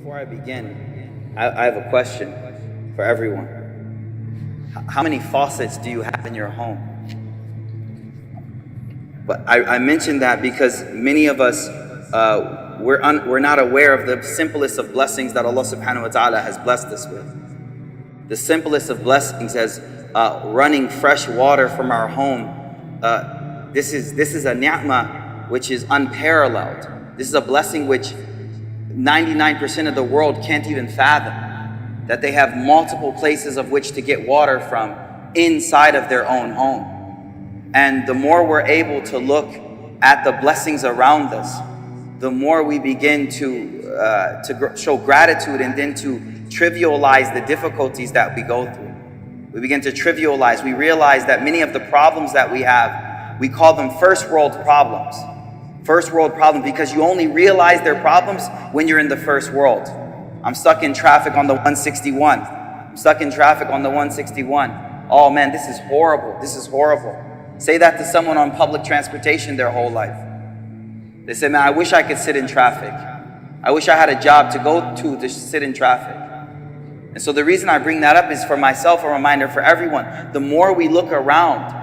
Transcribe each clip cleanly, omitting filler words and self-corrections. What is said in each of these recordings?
Before I begin, I have a question for everyone. How many faucets do you have in your home? But I mentioned that because many of us, we're not aware of the simplest of blessings that Allah subhanahu wa ta'ala has blessed us with. The simplest of blessings as running fresh water from our home. This is a ni'mah which is unparalleled. This is a blessing which 99% of the world can't even fathom, that they have multiple places of which to get water from inside of their own home. And the more we're able to look at the blessings around us, the more we begin to show gratitude and then to trivialize the difficulties that we go through. We begin to trivialize. We realize that many of the problems that we have, we call them first world problems. First world problems because you only realize their problems when you're in the first world. I'm stuck in traffic on the 161. I'm stuck in traffic on the 161. Oh man, this is horrible. This is horrible. Say that to someone on public transportation their whole life. They say, man, I wish I could sit in traffic. I wish I had a job to go to sit in traffic. And so the reason I bring that up is for myself, a reminder for everyone. The more we look around,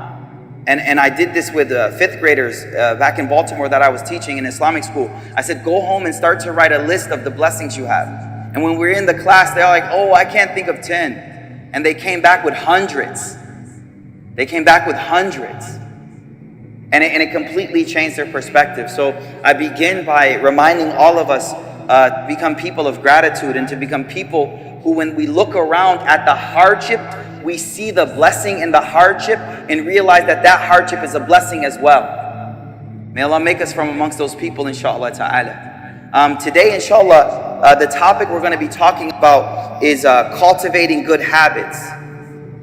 and I did this with fifth graders back in Baltimore that I was teaching in Islamic school. I said, go home and start to write a list of the blessings you have. And when we're in the class, they're like, oh, I can't think of 10. And they came back with hundreds. They came back with hundreds. And it completely changed their perspective. So I begin by reminding all of us to become people of gratitude and to become people who, when we look around at the hardship, we see the blessing in the hardship and realize that that hardship is a blessing as well. May Allah make us from amongst those people, inshaAllah ta'ala. Today, inshaAllah, the topic we're going to be talking about is cultivating good habits.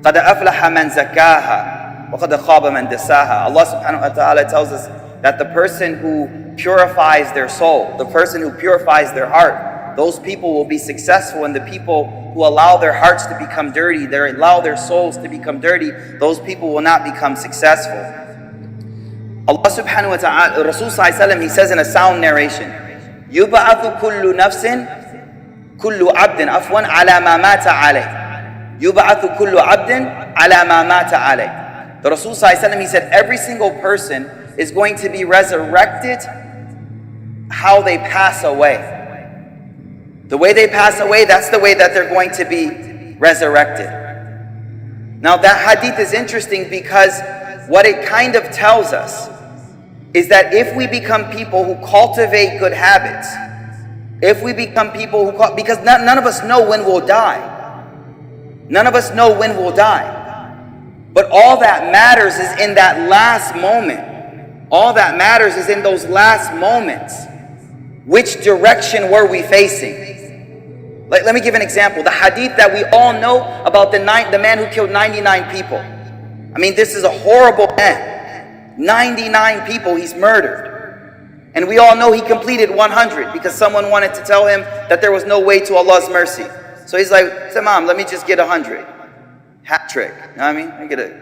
قَدْ أَفْلَحَ مَنْ زَكَّاهَا وَقَدْ خَابَ مَنْ دَسَّاهَا. Allah subhanahu wa ta'ala tells us that the person who purifies their soul, the person who purifies their heart, those people will be successful, and the people who allow their hearts to become dirty, they allow their souls to become dirty, those people will not become successful. Allah subhanahu wa ta'ala, Rasul sallallahu alayhi wa sallam, he says in a sound narration, يُبْعَثُ كُلُّ نَفْسٍ كُلُّ عَبْدٍ عَفْوًا عَلَى مَا مَاتَ عَلَيْهِ يُبْعَثُ كُلُّ عَبْدٍ عَلَى مَا مَاتَ عَلَيْهِ. The Rasul sallallahu alayhi wa sallam, he said every single person is going to be resurrected how they pass away. The way they pass away, that's the way that they're going to be resurrected. Now that hadith is interesting because what it kind of tells us is that if we become people who cultivate good habits, if we become people who, because none of us know when we'll die. None of us know when we'll die. But all that matters is in that last moment. All that matters is in those last moments. Which direction were we facing? Let me give an example. The hadith that we all know about the man who killed 99 people. I mean, this is a horrible man. 99 people he's murdered. And we all know he completed 100 because someone wanted to tell him that there was no way to Allah's mercy. So he's like, Mom, let me just get 100. Hat trick. You know what I mean? I get it.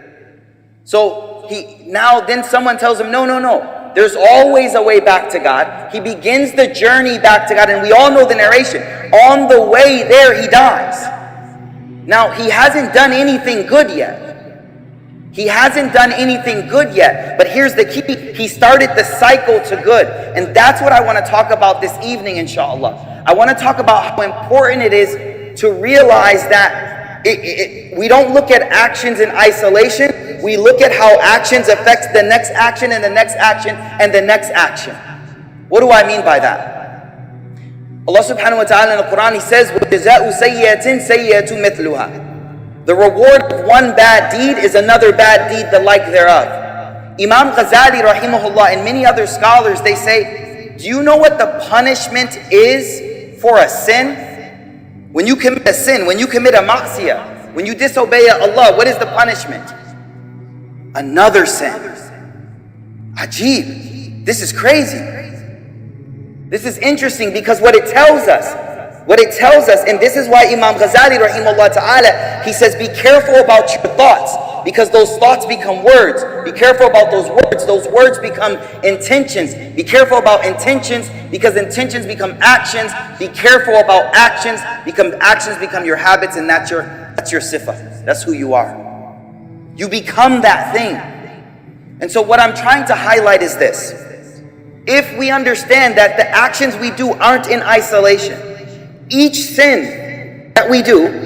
So then someone tells him, no. There's always a way back to God. He begins the journey back to God, and we all know the narration. On the way there, he dies. Now, he hasn't done anything good yet. He hasn't done anything good yet. But here's the key. He started the cycle to good. And that's what I want to talk about this evening, inshallah. I want to talk about how important it is to realize that we don't look at actions in isolation. We look at how actions affect the next action and the next action and the next action. What do I mean by that? Allah subhanahu wa ta'ala in the Quran, he says, وَجَزَاءُ سَيِّئَةٍ سَيِّئَةٌ مِثْلُهَا. The reward of one bad deed is another bad deed the like thereof. Imam Ghazali rahimahullah and many other scholars, they say, do you know what the punishment is for a sin? When you commit a sin, when you commit a ma'siyah, when you disobey Allah, what is the punishment? Another sin. Ajib. This is crazy. This is interesting because what it tells us, and this is why Imam Ghazali rahimahullah ta'ala, he says, be careful about your thoughts. because those thoughts become words. Be careful about those words. Those words become intentions. Be careful about intentions, because intentions become actions. Be careful about actions, because actions become your habits, and that's your sifah. That's who you are. You become that thing. And so what I'm trying to highlight is this. If we understand that the actions we do aren't in isolation, each sin that we do,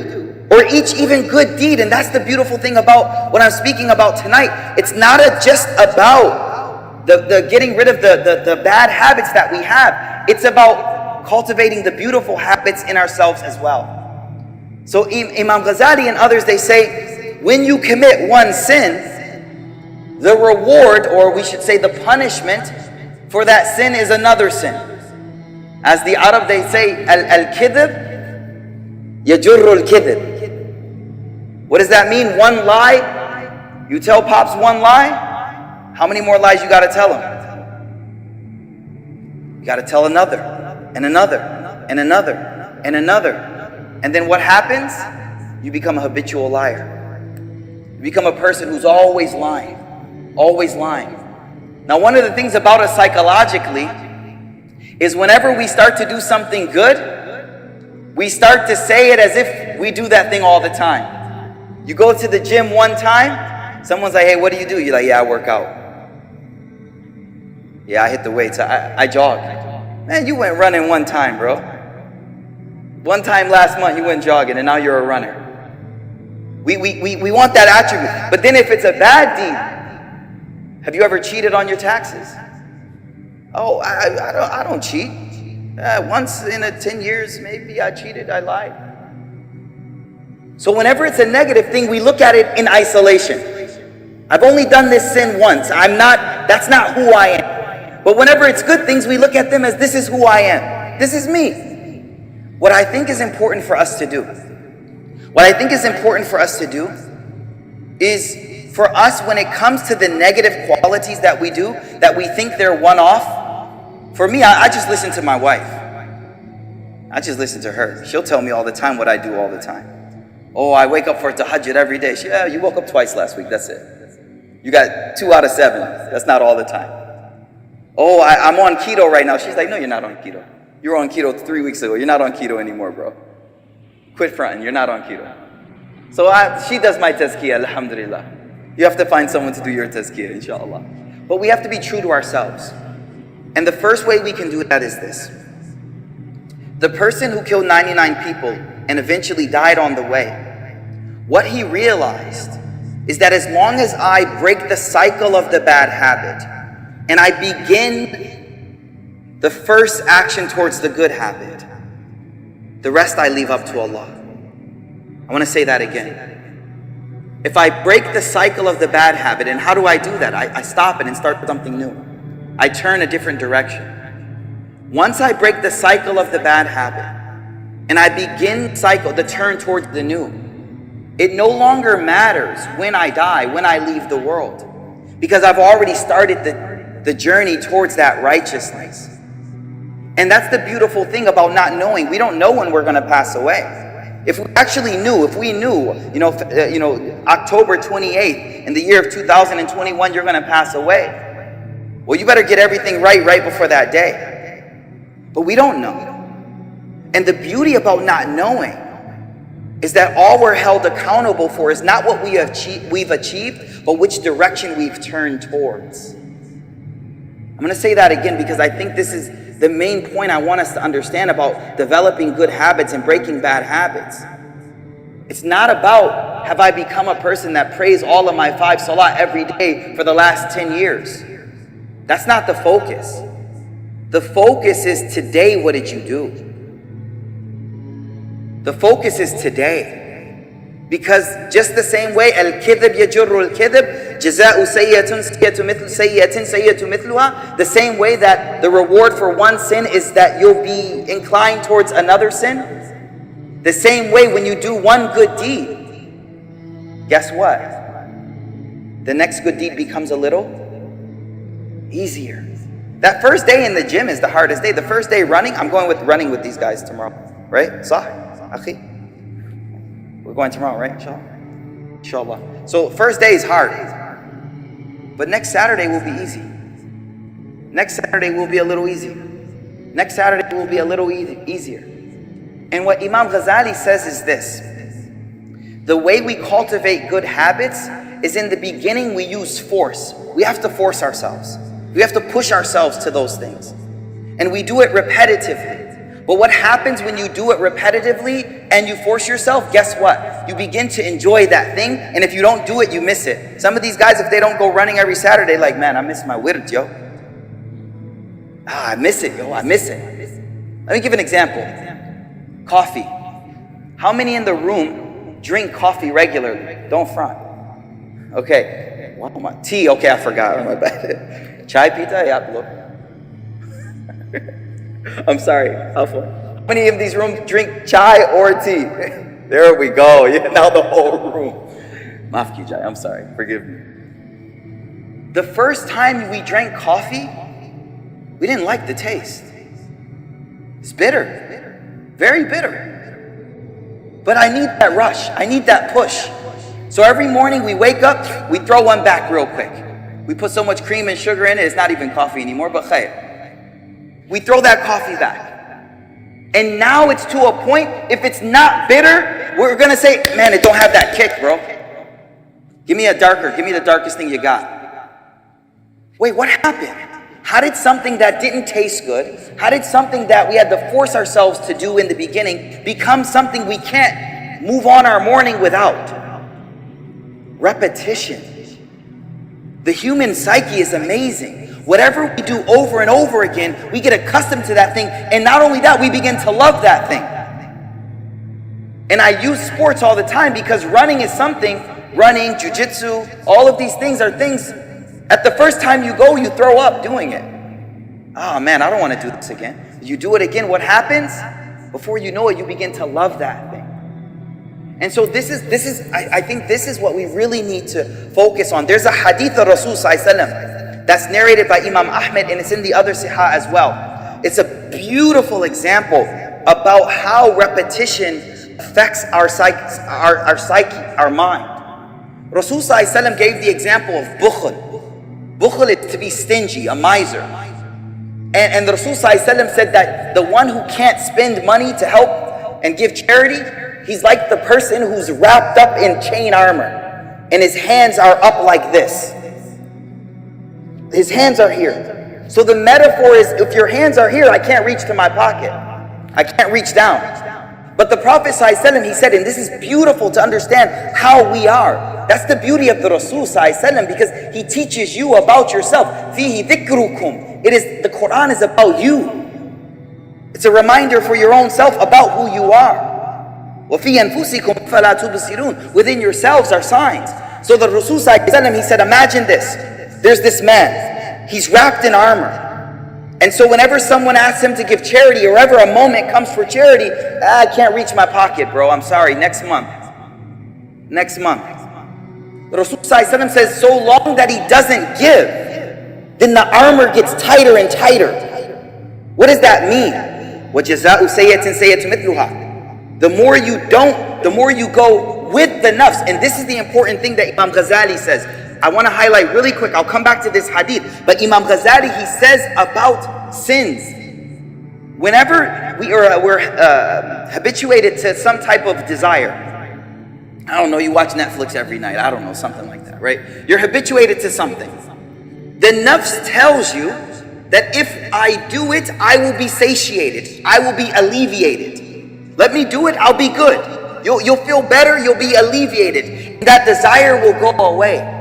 or each even good deed, and that's the beautiful thing about what I'm speaking about tonight, it's not just about the getting rid of the bad habits that we have. It's about cultivating the beautiful habits in ourselves as well. So Imam Ghazali and others, they say, when you commit one sin, the reward, or we should say the punishment for that sin, is another sin. As the Arab, they say, al-kidhib yajurru al-kidhib. What does that mean? One lie. You tell Pops one lie, how many more lies you got to tell him? You got to tell another, and another, and another, and another. And then what happens? You become a habitual liar. You become a person who's always lying, always lying. Now, one of the things about us psychologically is whenever we start to do something good, we start to say it as if we do that thing all the time. You go to the gym one time, someone's like, hey, what do you do? You're like, yeah, I work out. Yeah, I hit the weights. I jog. Man, you went running one time, bro. One time last month you went jogging, and now you're a runner. We want that attribute. But then if it's a bad deed, have you ever cheated on your taxes? Oh, I don't cheat. Once in 10 years, maybe I cheated, I lied. So whenever it's a negative thing, we look at it in isolation. I've only done this sin once. That's not who I am. But whenever it's good things, we look at them as this is who I am. This is me. What I think is important for us to do, is for us, when it comes to the negative qualities that we do, that we think they're one-off. For me, I just listen to my wife. I just listen to her. She'll tell me all the time what I do all the time. Oh, I wake up for tahajjud every day. Yeah, you woke up twice last week, that's it. You got 2 out of 7. That's not all the time. Oh, I'm on keto right now. She's like, no, you're not on keto. You were on keto 3 weeks ago. You're not on keto anymore, bro. Quit fronting. You're not on keto. So she does my tazkiyah, alhamdulillah. You have to find someone to do your tazkiyah, inshallah. But we have to be true to ourselves. And the first way we can do that is this. The person who killed 99 people and eventually died on the way, what he realized is that as long as I break the cycle of the bad habit and I begin the first action towards the good habit, the rest I leave up to Allah. I want to say that again. If I break the cycle of the bad habit, and how do I do that? I stop it and start something new. I turn a different direction. Once I break the cycle of the bad habit, and I begin the turn towards the new, it no longer matters when I die, when I leave the world, because I've already started the journey towards that righteousness. And that's the beautiful thing about not knowing. We don't know when we're going to pass away. If we actually knew, October 28th in the year of 2021, you're going to pass away. Well, you better get everything right before that day. But we don't know. And the beauty about not knowing is that all we're held accountable for is not what we've achieved, but which direction we've turned towards. I'm going to say that again because I think this is the main point I want us to understand about developing good habits and breaking bad habits. It's not about, have I become a person that prays all of my 5 salah every day for the last 10 years? That's not the focus. The focus is today, what did you do? The focus is today. Because just the same way, al-kidhib yajurru al-kidhib, jaza'u sayyatun sayyatu mithlu sayyatin sayyatu mithluha, the same way that the reward for one sin is that you'll be inclined towards another sin, the same way when you do one good deed, guess what? The next good deed becomes a little easier. That first day in the gym is the hardest day. The first day running, I'm going with running with these guys tomorrow, right? Sah, akhi. We're going tomorrow, right? Inshallah. inshallah. So first day is hard, but next Saturday will be easy. Next Saturday will be a little easier. Next Saturday will be a little easier. And what Imam Ghazali says is this: the way we cultivate good habits is in the beginning we use force. We have to force ourselves. We have to push ourselves to those things. And we do it repetitively. But what happens when you do it repetitively and you force yourself? Guess what? You begin to enjoy that thing, and if you don't do it, you miss it. Some of these guys, if they don't go running every Saturday, like, man, I miss my wird, yo. I miss it, yo, I miss it. Let me give an example. Coffee. How many in the room drink coffee regularly? Don't front. Okay. Tea, okay, I forgot. My bad. Chai pita? Yeah, look. I'm sorry. How many of these rooms drink chai or tea? There we go. Yeah, now the whole room. Maaf kijai. I'm sorry. Forgive me. The first time we drank coffee, we didn't like the taste. It's bitter. Very bitter. But I need that rush. I need that push. So every morning we wake up, we throw one back real quick. We put so much cream and sugar in it, it's not even coffee anymore, but khair. We throw that coffee back. And now it's to a point, if it's not bitter, we're going to say, man, it don't have that kick, bro. Give me the darkest thing you got. Wait, what happened? How did something that didn't taste good, how did something that we had to force ourselves to do in the beginning become something we can't move on our morning without? Repetition. The human psyche is amazing. Whatever we do over and over again, we get accustomed to that thing. And not only that, we begin to love that thing. And I use sports all the time because running is something, running, jiu-jitsu, all of these things are things, at the first time you go, you throw up doing it. Oh man, I don't want to do this again. You do it again, what happens? Before you know it, you begin to love that thing. And so I think this is what we really need to focus on. There's a hadith of Rasul Sallallahu Alaihi Wasallam that's narrated by Imam Ahmed, and it's in the other Sihah as well. It's a beautiful example about how repetition affects our psyche, our mind. Rasul Sallallahu Alaihi Wasallam gave the example of bukhl. Bukhl is to be stingy, a miser. And the Rasul Sallallahu Alaihi Wasallam said that the one who can't spend money to help and give charity, he's like the person who's wrapped up in chain armor and his hands are up like this. His hands are here. So the metaphor is, if your hands are here, I can't reach to my pocket. I can't reach down. But the Prophet ﷺ, he said, and this is beautiful to understand how we are. That's the beauty of the Rasul ﷺ, because he teaches you about yourself. فِيهِ ذِكْرُكُمْ. The Quran is about you. It's a reminder for your own self about who you are. وَفِي أَنفُسِكُمْ فَلَا تُبْصِرُونَ. Within yourselves are signs. So the Rasul ﷺ, he said, imagine this. There's this man. He's wrapped in armor. And so whenever someone asks him to give charity, or ever a moment comes for charity, I can't reach my pocket, bro. I'm sorry. Next month. Next month. The Rasul ﷺ says, so long that he doesn't give, then the armor gets tighter and tighter. What does that mean? وَجَزَاءُ سَيَّةٍ سَيَّةٌ مِثْلُهَا. The more you don't, the more you go with the nafs. And this is the important thing that Imam Ghazali says. I want to highlight really quick. I'll come back to this hadith. But Imam Ghazali, he says about sins. Whenever we're habituated to some type of desire. I don't know, you watch Netflix every night. I don't know, something like that, right? You're habituated to something. The nafs tells you that if I do it, I will be satiated. I will be alleviated. Let me do it, I'll be good. You'll feel better, you'll be alleviated. That desire will go away.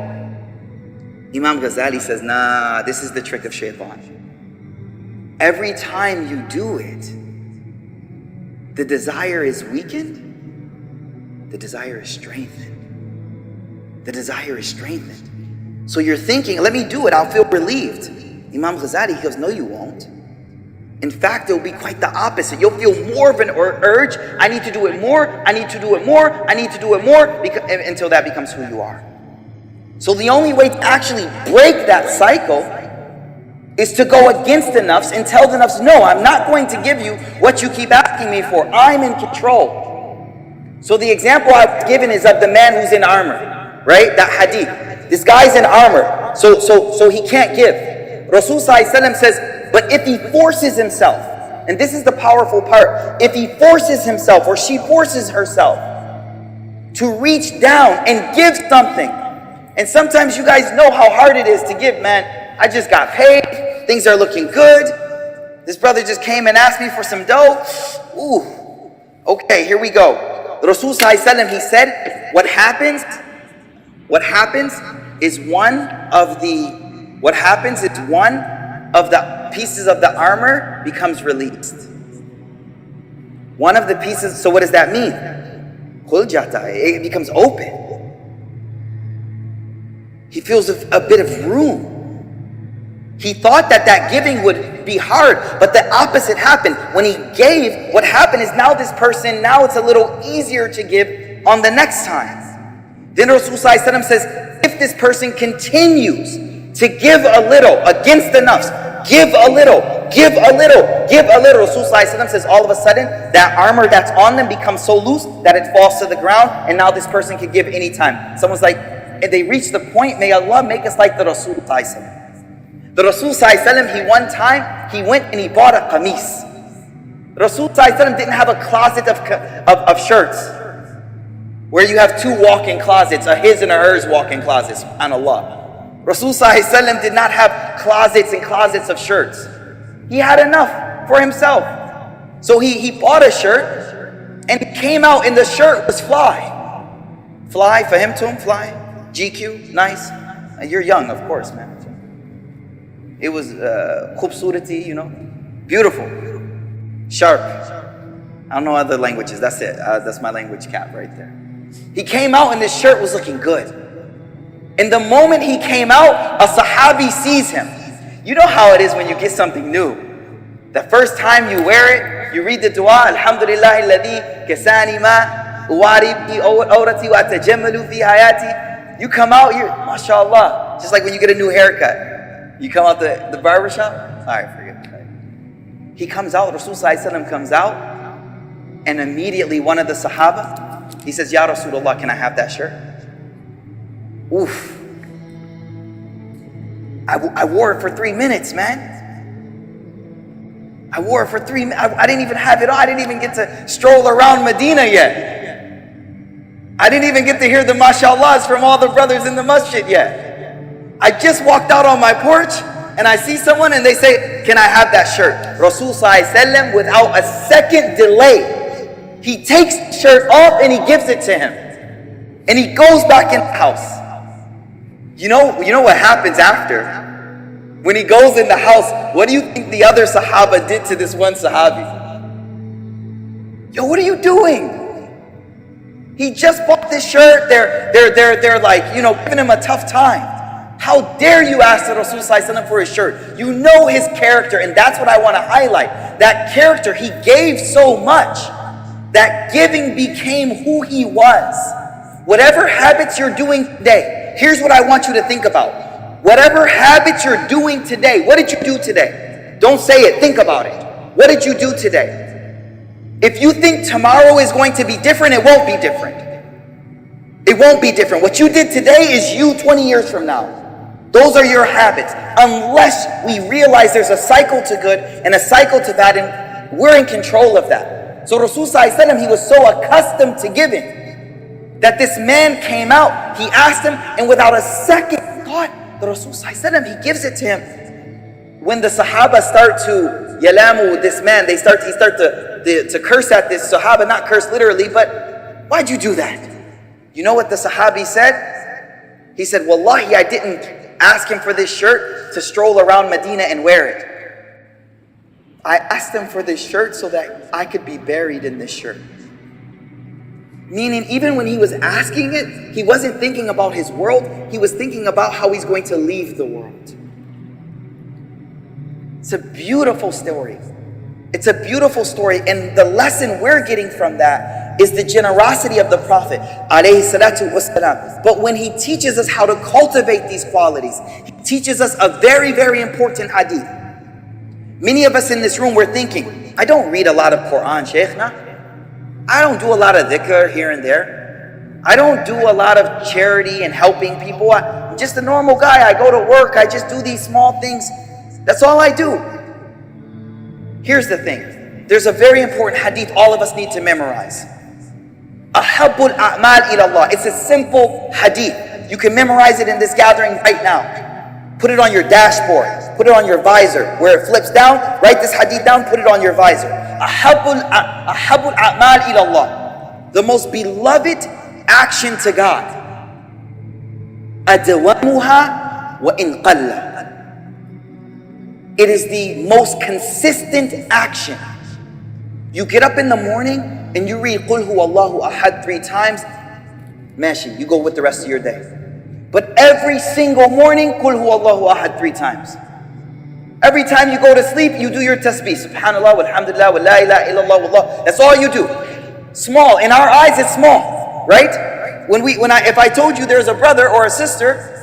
Imam Ghazali says, nah, this is the trick of shaitan. Every time you do it, the desire is weakened, the desire is strengthened. The desire is strengthened. So you're thinking, let me do it, I'll feel relieved. Imam Ghazali, he goes, no, you won't. In fact, it will be quite the opposite. You'll feel more of an urge. I need to do it more. I need to do it more. I need to do it more, until that becomes who you are. So the only way to actually break that cycle is to go against the nafs and tell the nafs, no, I'm not going to give you what you keep asking me for. I'm in control. So the example I've given is of the man who's in armor. right? That hadith. This guy's in armor, so he can't give. Rasul Sallallahu Alaihi Wasallam says, but if he forces himself, and this is the powerful part, if he forces himself or she forces herself to reach down and give something, and sometimes you guys know how hard it is to give, man. I just got paid, things are looking good. This brother just came and asked me for some dough. Ooh, okay, here we go. The Rasul Sallallahu Alaihi Wasallam, he said, what happens is one of the pieces of the armor becomes released. One of the pieces, so what does that mean? It becomes open. He feels a bit of room. He thought that giving would be hard, but the opposite happened. When he gave, what happened is now it's a little easier to give on the next time. Then Rasulullah ﷺ says, if this person continues to give a little against the nafs, give a little, Rasulullah ﷺ says, all of a sudden, that armor that's on them becomes so loose that it falls to the ground, and now this person can give anytime. Someone's like, and they reach the point, may Allah make us like the Rasul ﷺ. The Rasul ﷺ, he went and he bought a qamis. The Rasul ﷺ didn't have a closet of shirts, where you have two walk-in closets, a his and a hers walk-in closets, subhanAllah. Rasul ﷺ did not have closets and closets of shirts. He had enough for himself. So he bought a shirt, and it came out, and the shirt was fly. Fly, fahimtum, fly. GQ, nice. You're young, of course, man. It was khubsurati, beautiful, sharp. I don't know other languages, that's it. That's my language cap right there. He came out and this shirt was looking good. And the moment he came out, a sahabi sees him. You know how it is when you get something new. The first time you wear it, you read the dua, Alhamdulillah alladhi kasani ma uwari bi awrati wa tajammalu fi hayati. You come out, you're, mashallah, just like when you get a new haircut. You come out the barber shop, all right, forget it. Right. He comes out, Rasul Sallallahu Alaihi Wasallam comes out, and immediately one of the Sahaba, he says, Ya Rasulullah, can I have that shirt? Oof. I wore it for 3 minutes, man. I wore it for 3 minutes. I didn't even have it on. I didn't even get to stroll around Medina yet. I didn't even get to hear the mashallahs from all the brothers in the masjid yet. I just walked out on my porch and I see someone and they say, can I have that shirt? Rasul Sallallahu Alaihi Wasallam, without a second delay, he takes the shirt off and he gives it to him. And he goes back in the house. You know what happens after? When he goes in the house, what do you think the other Sahaba did to this one Sahabi? Yo, what are you doing? He just bought this shirt. They're like, giving him a tough time. How dare you ask the Rasul Sallallahu Alaihi Wasallam for his shirt? You know his character, and that's what I want to highlight. That character, he gave so much that giving became who he was. Whatever habits you're doing today, here's what I want you to think about. Whatever habits you're doing today, what did you do today? Don't say it, think about it. What did you do today? If you think tomorrow is going to be different, it won't be different. It won't be different. What you did today is you 20 years from now. Those are your habits. Unless we realize there's a cycle to good and a cycle to bad, and we're in control of that. So Rasul Sallallahu Alaihi Wasallam, he was so accustomed to giving that this man came out, he asked him, and without a second thought, the Rasul Sallallahu Alaihi Wasallam, he gives it to him. When the Sahaba start to yalamu with this man, he start to curse at this Sahaba, not curse literally, but why'd you do that? You know what the Sahabi said? He said, Wallahi, I didn't ask him for this shirt to stroll around Medina and wear it. I asked him for this shirt so that I could be buried in this shirt. Meaning, even when he was asking it, he wasn't thinking about his world, he was thinking about how he's going to leave the world. It's a beautiful story. It's a beautiful story, and the lesson we're getting from that is the generosity of the Prophet alayhi salatu wasalam. But when he teaches us how to cultivate these qualities, he teaches us a very, very important hadith. Many of us in this room, we're thinking, I don't read a lot of Quran, Shaykhna. I don't do a lot of dhikr here and there. I don't do a lot of charity and helping people. I'm just a normal guy. I go to work. I just do these small things. That's all I do. Here's the thing. There's a very important hadith all of us need to memorize. Ahabbul a'mal ila Allah. It's a simple hadith. You can memorize it in this gathering right now. Put it on your dashboard. Put it on your visor. Where it flips down, write this hadith down, put it on your visor. Ahabbul a'mal ila Allah. The most beloved action to God. Adwamuha wa in qalla. It is the most consistent action. You get up in the morning and you read Qul huwallahu ahad 3 times. Mashi, you go with the rest of your day. But every single morning, Qul huwallahu ahad 3 times. Every time you go to sleep, you do your tasbih. Subhanallah, walhamdulillah, wa la ilaha illallah, wallah. That's all you do. Small. In our eyes, it's small, right? If I told you there's a brother or a sister,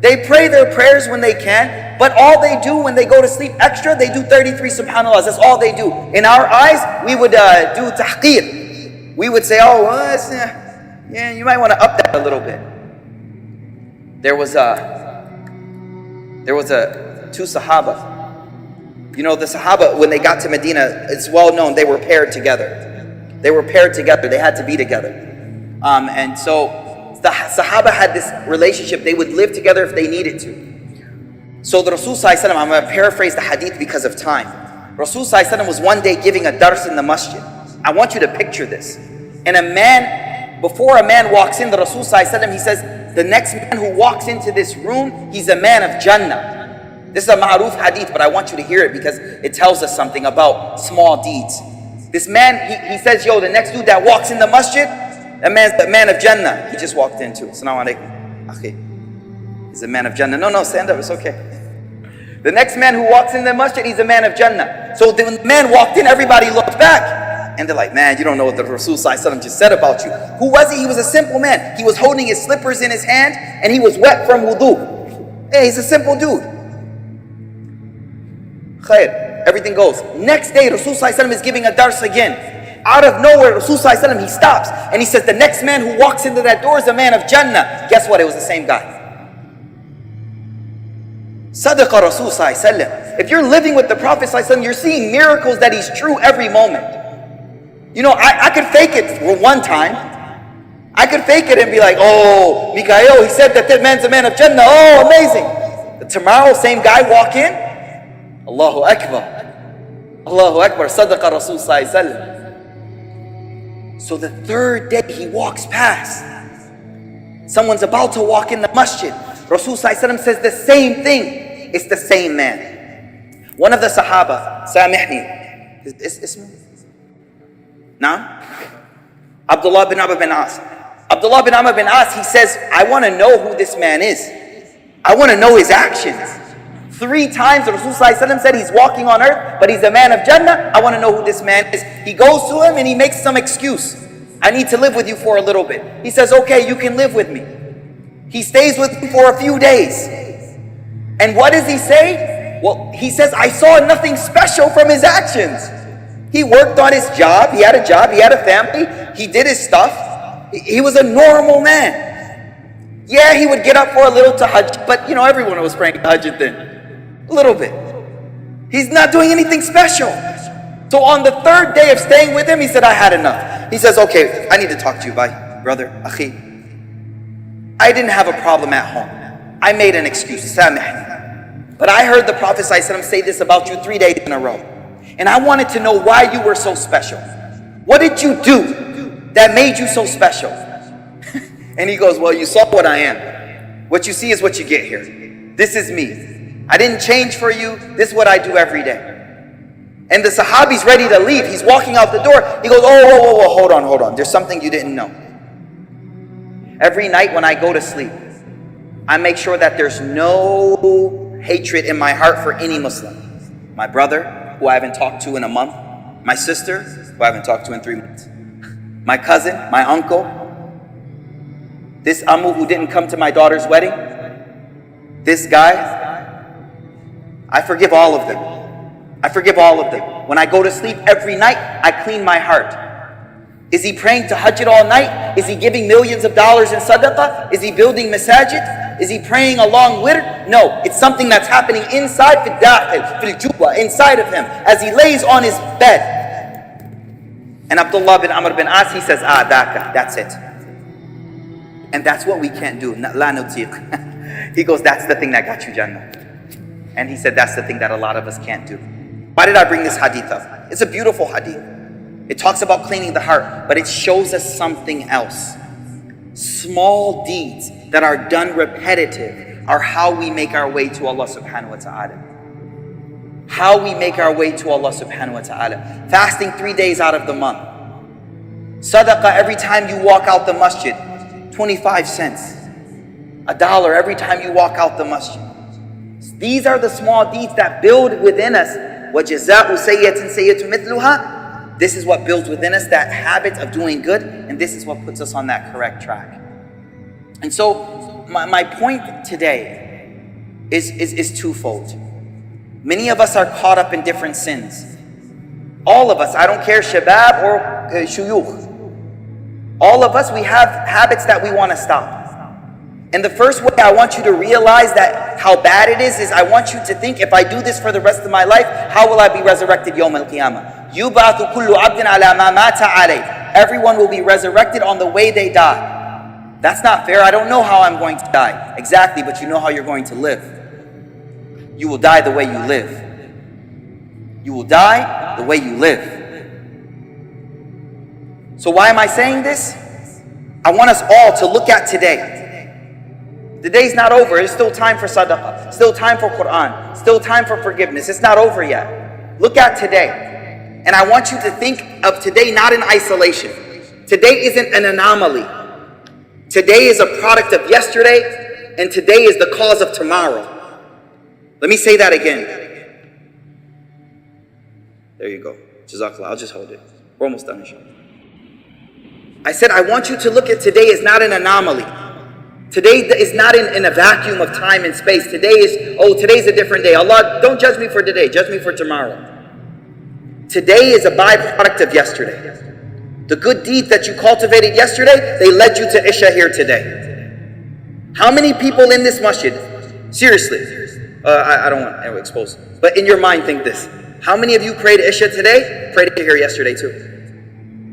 they pray their prayers when they can, but all they do when they go to sleep extra, they do 33 subhanallahs. That's all they do. In our eyes, we would do tahqir. We would say, oh, well, yeah, you might want to up that a little bit. There was 2 Sahaba. You know, the Sahaba, when they got to Medina, it's well known, they were paired together. They were paired together. They had to be together. And so the Sahaba had this relationship. They would live together if they needed to. So the Rasul Sallallahu Alaihi Wasallam, I'm going to paraphrase the hadith because of time. Rasul Sallallahu Alaihi Wasallam was one day giving a dars in the masjid. I want you to picture this. And before a man walks in, the Rasul Sallallahu Alaihi Wasallam, he says, the next man who walks into this room, he's a man of Jannah. This is a ma'ruf hadith, but I want you to hear it because it tells us something about small deeds. This man, he says, yo, the next dude that walks in the masjid, that man's the man of Jannah. He just walked into. Assalamu alaikum. Akhi. He's a man of Jannah. No, stand up. It's okay. The next man who walks in the masjid, he's a man of Jannah. So when the man walked in, everybody looked back. And they're like, man, you don't know what the Rasul Sallallahu Alaihi Wasallam just said about you. Who was he? He was a simple man. He was holding his slippers in his hand and he was wet from wudu. Hey, he's a simple dude. Khair. Everything goes. Next day, Rasul Sallallahu Alaihi Wasallam is giving a dars again. Out of nowhere, Rasul Sallallahu Alaihi Wasallam, he stops and he says, the next man who walks into that door is a man of Jannah. Guess what? It was the same guy. Sadaqa Rasul Sallallahu Alaihi Wasallam. If you're living with the Prophet Sallallahu Alaihi Wasallam, you're seeing miracles that he's true every moment. You know, I could fake it for one time. I could fake it and be like, oh, Mikaeel, he said that man's a man of Jannah. Oh, amazing. But tomorrow, same guy walk in. Allahu Akbar. Allahu Akbar. Sadaqa Rasul Sallallahu Alaihi Wasallam. So the third day he walks past. Someone's about to walk in the masjid. Rasul Sallallahu Alaihi Wasallam says the same thing. It's the same man. One of the Sahaba, Samihni. Ismu? Naam? Abdullah bin Amr bin As. Abdullah bin Amr bin As, he says, I want to know who this man is. I want to know his actions. 3 times the Rasul Sallallahu Alaihi Wasallam said he's walking on earth, but he's a man of Jannah. I want to know who this man is. He goes to him and he makes some excuse. I need to live with you for a little bit. He says, okay, you can live with me. He stays with him for a few days. And what does he say? Well, he says, I saw nothing special from his actions. He worked on his job. He had a job. He had a family. He did his stuff. He was a normal man. Yeah, he would get up for a little tahajjud, but you know, everyone was praying tahajjud then. A little bit. He's not doing anything special. So on the 3rd day of staying with him, he said, I had enough. He says, okay, I need to talk to you. Bye, brother, akhi. I didn't have a problem at home. I made an excuse. Samih. But I heard the Prophet ﷺ say this about you 3 days in a row. And I wanted to know why you were so special. What did you do that made you so special? And he goes, well, you saw what I am. What you see is what you get here. This is me. I didn't change for you. This is what I do every day. And the Sahabi's ready to leave. He's walking out the door. He goes, oh, whoa, hold on. There's something you didn't know. Every night when I go to sleep, I make sure that there's no hatred in my heart for any Muslim. My brother, who I haven't talked to in a month. My sister, who I haven't talked to in 3 months. My cousin, my uncle. This Ammu who didn't come to my daughter's wedding. This guy. I forgive all of them. I forgive all of them. When I go to sleep every night, I clean my heart. Is he praying tahajjud all night? Is he giving millions of dollars in sadaqah? Is he building masajid? Is he praying a long wird? No, it's something that's happening inside inside of him as he lays on his bed. And Abdullah bin Amr bin As, he says, that's it. And that's what we can't do. La nutiq. He goes, that's the thing that got you Jannah. And he said, that's the thing that a lot of us can't do. Why did I bring this hadith up? It's a beautiful hadith. It talks about cleaning the heart, but it shows us something else. Small deeds that are done repetitive are how we make our way to Allah subhanahu wa ta'ala. How we make our way to Allah subhanahu wa ta'ala. Fasting 3 days out of the month. Sadaqah every time you walk out the masjid. 25 cents. $1 every time you walk out the masjid. These are the small deeds that build within us. وَجَزَاءُ سَيِّئَةٍ سَيِّئَةٌ مِثْلُهَا. This is what builds within us that habit of doing good, and this is what puts us on that correct track. And so my point today is twofold. Many of us are caught up in different sins. All of us, I don't care shabab or shuyukh. All of us, we have habits that we want to stop. And the first way I want you to realize that how bad it is I want you to think, if I do this for the rest of my life, how will I be resurrected yawm al-qiyamah? يُبْعَثُ كُلُّ عَبْدٍ عَلَى مَا مَاتَ عَلَيْهِ. Everyone will be resurrected on the way they die. That's not fair. I don't know how I'm going to die. Exactly, but you know how you're going to live. You will die the way you live. You will die the way you live. So why am I saying this? I want us all to look at today. The day's not over. There's still time for sadaqah. Still time for Quran. Still time for forgiveness. It's not over yet. Look at today. And I want you to think of today not in isolation. Today isn't an anomaly. Today is a product of yesterday, and today is the cause of tomorrow. Let me say that again. There you go. Jazakallah. I'll just hold it. We're almost done, inshallah. I said I want you to look at today as not an anomaly. Today is not in a vacuum of time and space. Today's a different day. Allah, don't judge me for today. Judge me for tomorrow. Today is a byproduct of yesterday. The good deeds that you cultivated yesterday, they led you to Isha here today. How many people in this masjid, seriously, I don't want to expose, but in your mind think this. How many of you prayed Isha today? Prayed Isha here yesterday too.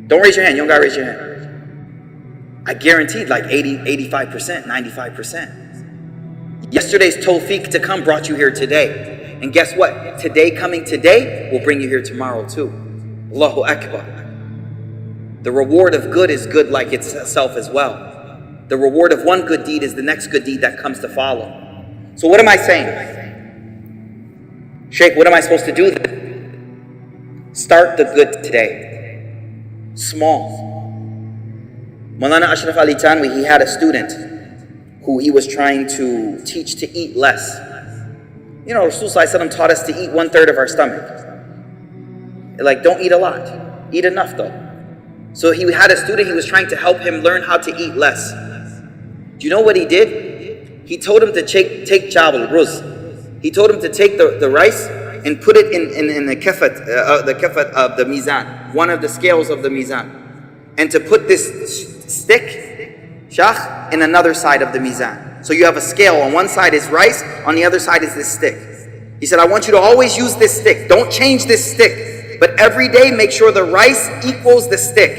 Don't raise your hand. You don't got to raise your hand. I guaranteed like 80, 85%, 95%. Yesterday's tawfiq to come brought you here today. And guess what? Today coming today will bring you here tomorrow too. Allahu Akbar. The reward of good is good like itself as well. The reward of one good deed is the next good deed that comes to follow. So what am I saying? Sheikh, what am I supposed to do then? Start the good today. Small. Maulana Ashraf Ali Tanwi, he had a student who he was trying to teach to eat less. You know, Rasulullah taught us to eat 1/3 of our stomach. Like, don't eat a lot. Eat enough though. So he had a student, he was trying to help him learn how to eat less. Do you know what he did? He told him to take jabal, ruz. He told him to take the rice and put it in the kafat of the mizan, one of the scales of the mizan. And to put this stick, shakh, in another side of the mizan. So you have a scale, on one side is rice, on the other side is this stick. He said, I want you to always use this stick. Don't change this stick. But every day, make sure the rice equals the stick.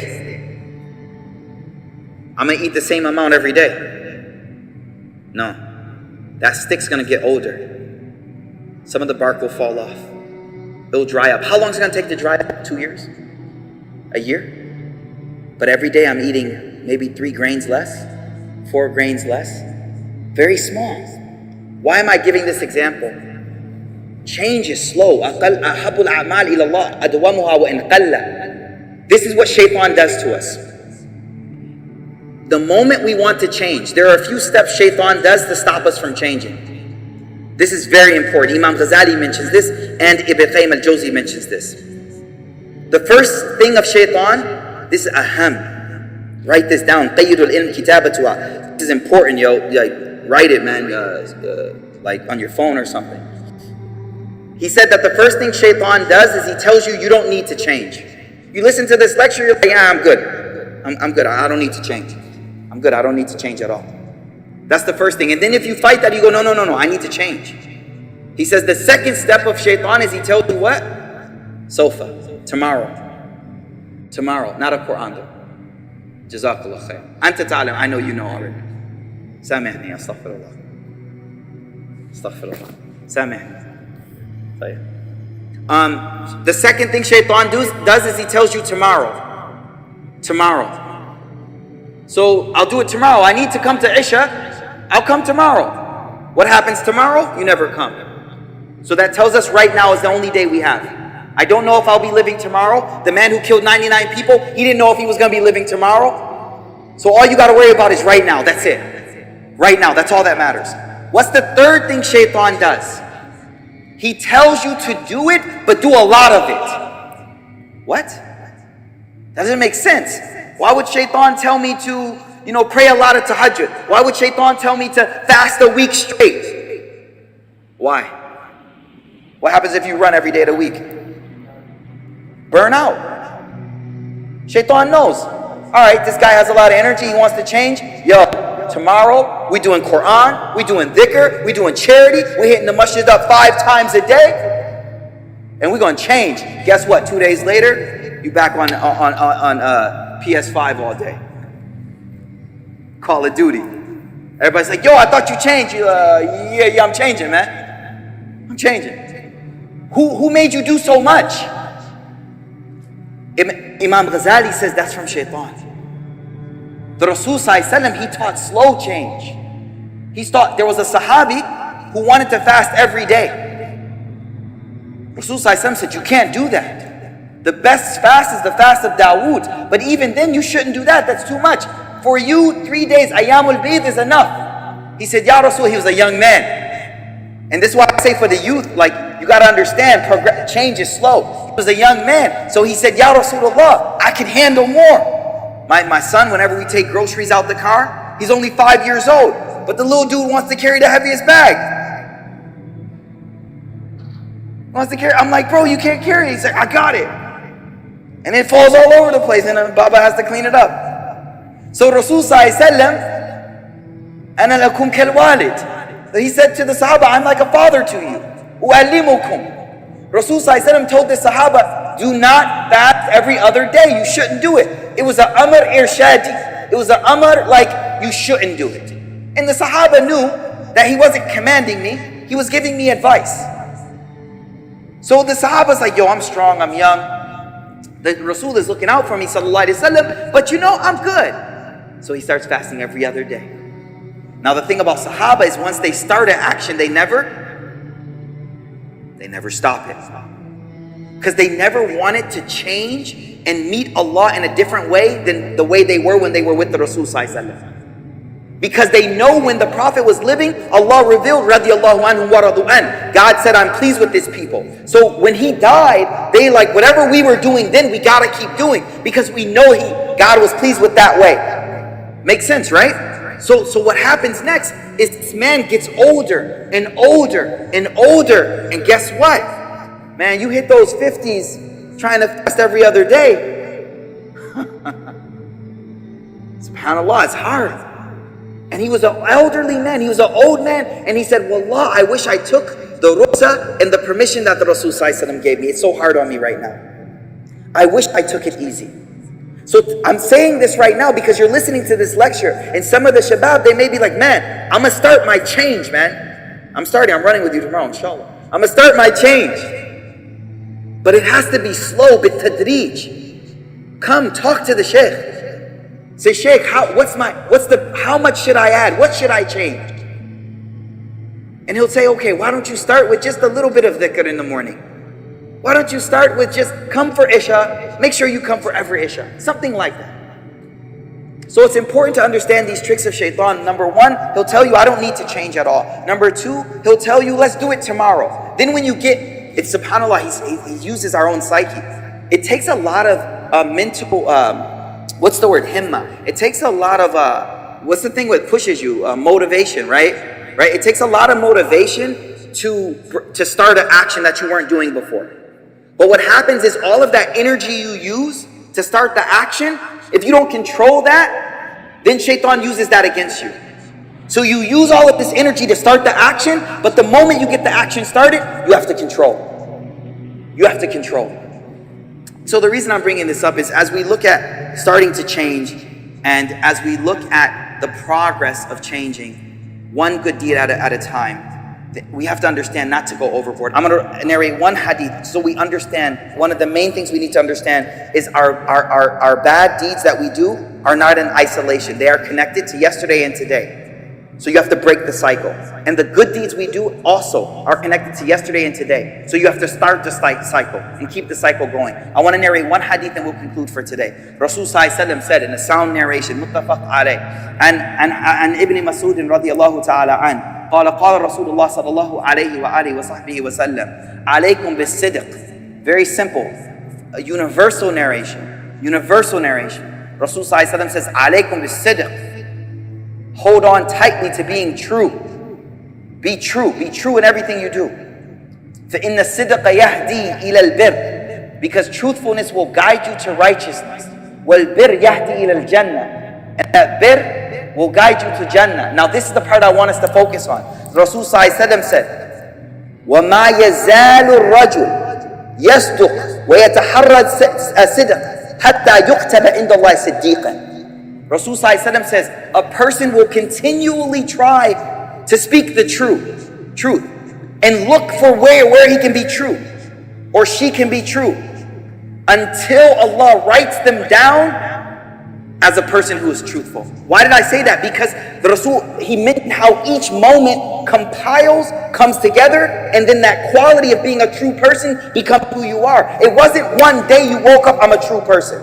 I'm going to eat the same amount every day. No. That stick's going to get older. Some of the bark will fall off. It'll dry up. How long is it going to take to dry up? 2 years? A year? But every day I'm eating maybe 3 grains less, 4 grains less. Very small. Why am I giving this example? Change is slow. This is what shaitan does to us. The moment we want to change, there are a few steps shaitan does to stop us from changing. This is very important. Imam Ghazali mentions this, and Ibn Qayyim al-Jawzi mentions this. The first thing of shaitan, this is aham. Write this down. Qayyidul ilm kitabatuha. This is important, yo. Like, write it, man. Like on your phone or something. He said that the first thing shaitan does is he tells you you don't need to change. You listen to this lecture, you're like, yeah, I'm good. I'm good. I don't need to change. I'm good. I don't need to change at all. That's the first thing. And then if you fight that, you go, no, I need to change. He says the second step of shaitan is he tells you what? Sofa. Tomorrow. Tomorrow. Not a Quran though. Jazakallah khair. Anta ta'alam. I know you know already. Samihni. Astaghfirullah. Astaghfirullah. Samihni. The second thing shaitan does is he tells you tomorrow. Tomorrow. So I'll do it tomorrow. I need to come to Isha. I'll come tomorrow. What happens tomorrow? You never come. So that tells us right now is the only day we have. I don't know if I'll be living tomorrow. The man who killed 99 people, he didn't know if he was going to be living tomorrow. So all you got to worry about is right now. That's it. Right now. That's all that matters. What's the third thing shaitan does? He tells you to do it, but do a lot of it. What? That doesn't make sense. Why would shaitan tell me to, pray a lot of tahajjud? Why would shaitan tell me to fast a week straight? Why? What happens if you run every day of the week? Burn out. Shaitan knows. All right, this guy has a lot of energy. He wants to change. Yo, tomorrow we doing Quran, we doing dhikr, we doing charity. We hitting the masjid up 5 times a day, and we're gonna change. Guess what? 2 days later, you back on PS5 all day. Call of Duty. Everybody's like, yo, I thought you changed. Yeah, I'm changing, man. I'm changing. Who made you do so much? Imam Ghazali says that's from shaitan. The Rasul ﷺ, he taught slow change. He taught, there was a Sahabi who wanted to fast every day. Rasul ﷺ said, you can't do that. The best fast is the fast of Dawood. But even then, you shouldn't do that. That's too much. For you, 3 days, Ayyamul Bayd is enough. He said, Ya Rasul, he was a young man. And this is why I say for the youth, you got to understand, change is slow. He was a young man. So he said, Ya Rasulullah, I can handle more. My son, whenever we take groceries out the car, he's only 5 years old. But the little dude wants to carry the heaviest bag. I'm like, bro, you can't carry it. He's like, I got it. And it falls all over the place, and Baba has to clean it up. So Rasul ﷺ, أَنَا لَكُمْ كَالْوَالِدِ. He said to the Sahaba, I'm like a father to you. أُعَلِّمُكُمْ. Rasul ﷺ told the Sahaba, do not fast every other day. You shouldn't do it. It was an amr irshadi. It was an amr like you shouldn't do it. And the Sahaba knew that he wasn't commanding me. He was giving me advice. So the Sahaba's like, yo, I'm strong, I'm young. The Rasul is looking out for me, sallallahu alaihi wasallam, but I'm good. So he starts fasting every other day. Now the thing about Sahaba is once they start an action, they never stop it. Because they never wanted to change and meet Allah in a different way than the way they were when they were with the Rasul sallallahu alaihi wasallam. Because they know when the Prophet was living, Allah revealed, radiyallahu anhum wa radu an. God said, I'm pleased with this people. So when he died, they whatever we were doing then, we gotta keep doing. Because we know God was pleased with that way. Makes sense, right? So what happens next is this man gets older and older and older. And guess what? Man, you hit those 50s trying to fast every other day. SubhanAllah, it's hard. And he was an elderly man, he was an old man, and he said, Wallah, I wish I took the rukhsah and the permission that the Rasul ﷺ gave me. It's so hard on me right now. I wish I took it easy. So I'm saying this right now because you're listening to this lecture, and some of the shabab, they may be like, man, I'm going to start my change, man. I'm running with you tomorrow, inshallah. I'm going to start my change. But it has to be slow, bit-tadreej. Come, talk to the shaykh. Say, Sheikh, how much should I add? What should I change? And he'll say, okay, why don't you start with just a little bit of dhikr in the morning? Why don't you start with just come for Isha, make sure you come for every Isha. Something like that. So it's important to understand these tricks of shaitan. Number one, he'll tell you, I don't need to change at all. Number two, he'll tell you, let's do it tomorrow. Then when you it's subhanAllah, he uses our own psyche. It takes a lot of mental, what's the word? Himma. It takes a lot of, what's the thing that pushes you? Motivation, right? It takes a lot of motivation to start an action that you weren't doing before. But what happens is all of that energy you use to start the action, if you don't control that, then shaitan uses that against you. So you use all of this energy to start the action, but the moment you get the action started, you have to control. You have to control. So the reason I'm bringing this up is as we look at starting to change, and as we look at the progress of changing, one good deed at a time, we have to understand not to go overboard. I'm going to narrate one hadith so we understand. One of the main things we need to understand is our bad deeds that we do are not in isolation. They are connected to yesterday and today. So you have to break the cycle. And the good deeds we do also are connected to yesterday and today. So you have to start the cycle and keep the cycle going. I want to narrate one hadith and we'll conclude for today. Rasul said in a sound narration, muttafaq alayh, and Ibn Mas'ud radiyallahu ta'ala an, قال رسول الله صلى الله عليه وآله وصحبه وسلم عليكم بالصدق. Very simple, a universal narration. Rasul says عليكم بالصدق. Hold on tightly to being true. Be true in everything you do. فإن الصدق يهدي إلى البر. Because truthfulness will guide you to righteousness. والبر يهدي إلى الجنة. And that bir will guide you to Jannah. Now this is the part I want us to focus on. Rasul said, وَمَا يَزَالُ الرَّجُلُ يَصْدُقُ وَيَتَحَرَّى الصِّدْقَ حَتَّى يُكْتَبَ عِنْدَ اللَّهِ صِدِّيقًا. Rasul says, a person will continually try to speak the truth, and look for where he can be true, or she can be true, until Allah writes them down as a person who is truthful. Why did I say that? Because the Rasul, he meant how each moment comes together, and then that quality of being a true person becomes who you are. It wasn't one day you woke up, I'm a true person.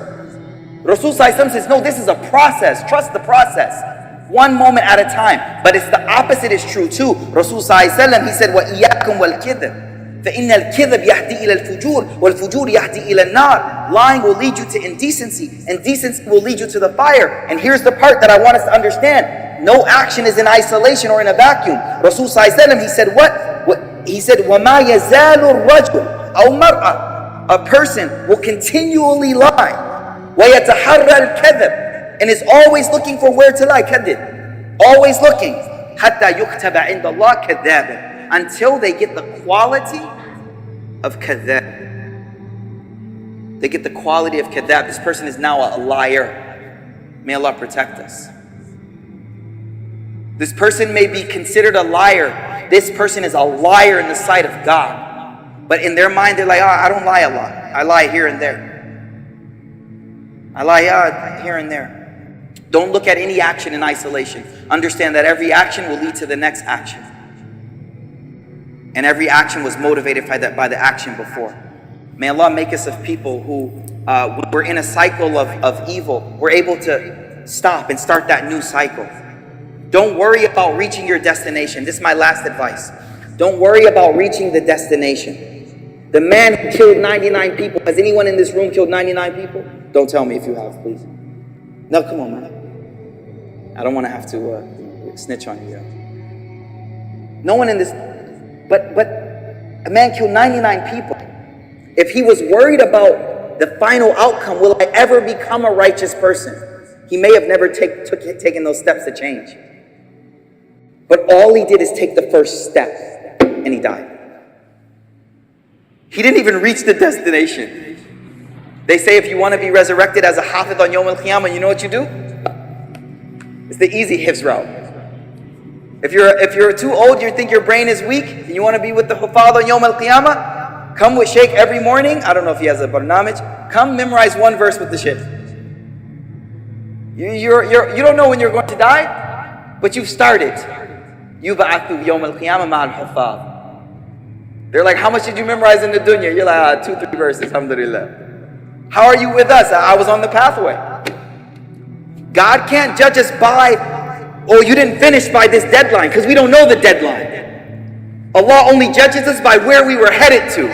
Rasul says, no, this is a process. Trust the process. One moment at a time. But it's the opposite is true too. Rasul he said, وَإِيَّاكُمْ وَالْكِذِبِ فإن الكذب يهدي إلى الفجور والفجور يهدي إلى النار. Lying will lead you to indecency, and decency will lead you to the fire. And here's the part that I want us to understand. No action is in isolation or in a vacuum. Rasul he said what? He said وَمَا يَزَالُ الرَّجُلُ أَوْ مَرْأَةٌ. A person will continually lie. وَيَتَحَرَّى الْكَذِبِ. And is always looking for where to lie. كذب. Always looking. حَتَّى يُكْتَبَ عِنْدَ اللَّهِ كَذَّابًا. Until they get the quality of kadhab. They get the quality of kadhab. This person is now a liar. May Allah protect us. This person may be considered a liar. This person is a liar in the sight of God. But in their mind, they're like, I don't lie a lot. I lie here and there. I lie here and there. Don't look at any action in isolation. Understand that every action will lead to the next action. And every action was motivated by the action before. May Allah make us of people who, when we're in a cycle of evil, we're able to stop and start that new cycle. Don't worry about reaching your destination. This is my last advice. Don't worry about reaching the destination. The man who killed 99 people, has anyone in this room killed 99 people? Don't tell me if you have, please. No, come on, man. I don't want to have to snitch on you. No one in this... But a man killed 99 people. If he was worried about the final outcome, will I ever become a righteous person? He may have never taken those steps to change. But all he did is take the first step, and he died. He didn't even reach the destination. They say if you want to be resurrected as a hafidh on Yawm al-Qiyamah, you know what you do? It's the easy hifz route. If you're too old, you think your brain is weak, and you want to be with the huffaz on Yawm al-Qiyamah, come with Shaykh every morning. I don't know if he has a barnamij. Come memorize one verse with the Shaykh. You don't know when you're going to die, but you've started. Yub'athu Yawm al-Qiyamah ma'al huffaz. They're like, how much did you memorize in the dunya? You're like, 2-3 verses, alhamdulillah. How are you with us? I was on the pathway. God can't judge us by, oh, you didn't finish by this deadline, because we don't know the deadline. Allah only judges us by where we were headed to.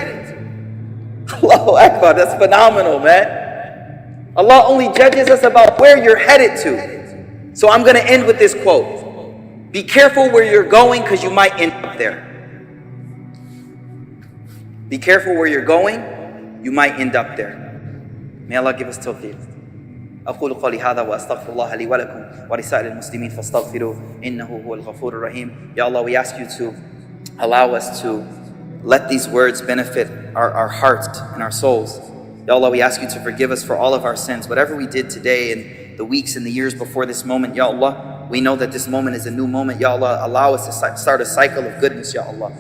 Allahu Akbar, that's phenomenal, man. Allah only judges us about where you're headed to. So I'm going to end with this quote. Be careful where you're going, because you might end up there. Be careful where you're going, you might end up there. May Allah give us tawfiq. أقول قولي هذا وأستغفر الله لي ولكم ولسائر المسلمين فاستغفروه إنه هو الغفور الرحيم. Ya Allah, we ask you to allow us to let these words benefit our hearts and our souls. Ya Allah, we ask you to forgive us for all of our sins. Whatever we did today and the weeks and the years before this moment, Ya Allah, we know that this moment is a new moment. Ya Allah, allow us to start a cycle of goodness, Ya Allah.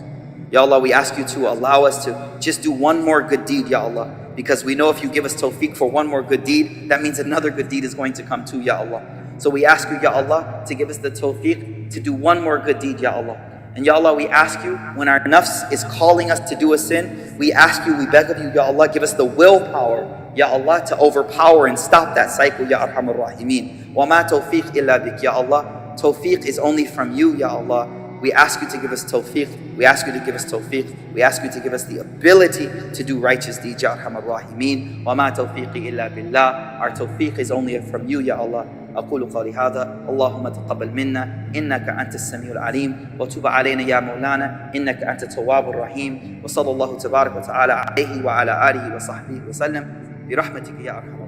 Ya Allah, we ask you to allow us to just do one more good deed, Ya Allah. Because we know if you give us tawfiq for one more good deed, that means another good deed is going to come too, Ya Allah. So we ask you, Ya Allah, to give us the tawfiq to do one more good deed, Ya Allah. And Ya Allah, we ask you, when our nafs is calling us to do a sin, we ask you, we beg of you, Ya Allah, give us the willpower, Ya Allah, to overpower and stop that cycle, Ya Arhamar Rahimeen. Wa ma tawfiq illa bik, Ya Allah. Tawfiq is only from you, Ya Allah. We ask you to give us tawfiq. We ask you to give us tawfiq. We ask you to give us the ability to do righteous deeds, Ya Arhamar Rahimeen. Wa ma tawfiqi illa billah. Our tawfiq is only from you, Ya Allah. أقول قولي هذا اللهم تقبل منا إنك أنت السميع العليم وتب علينا يا مولانا إنك أنت التواب الرحيم وصلى الله تبارك وتعالى عليه وعلى آله وصحبه وسلم برحمتك يا أرحم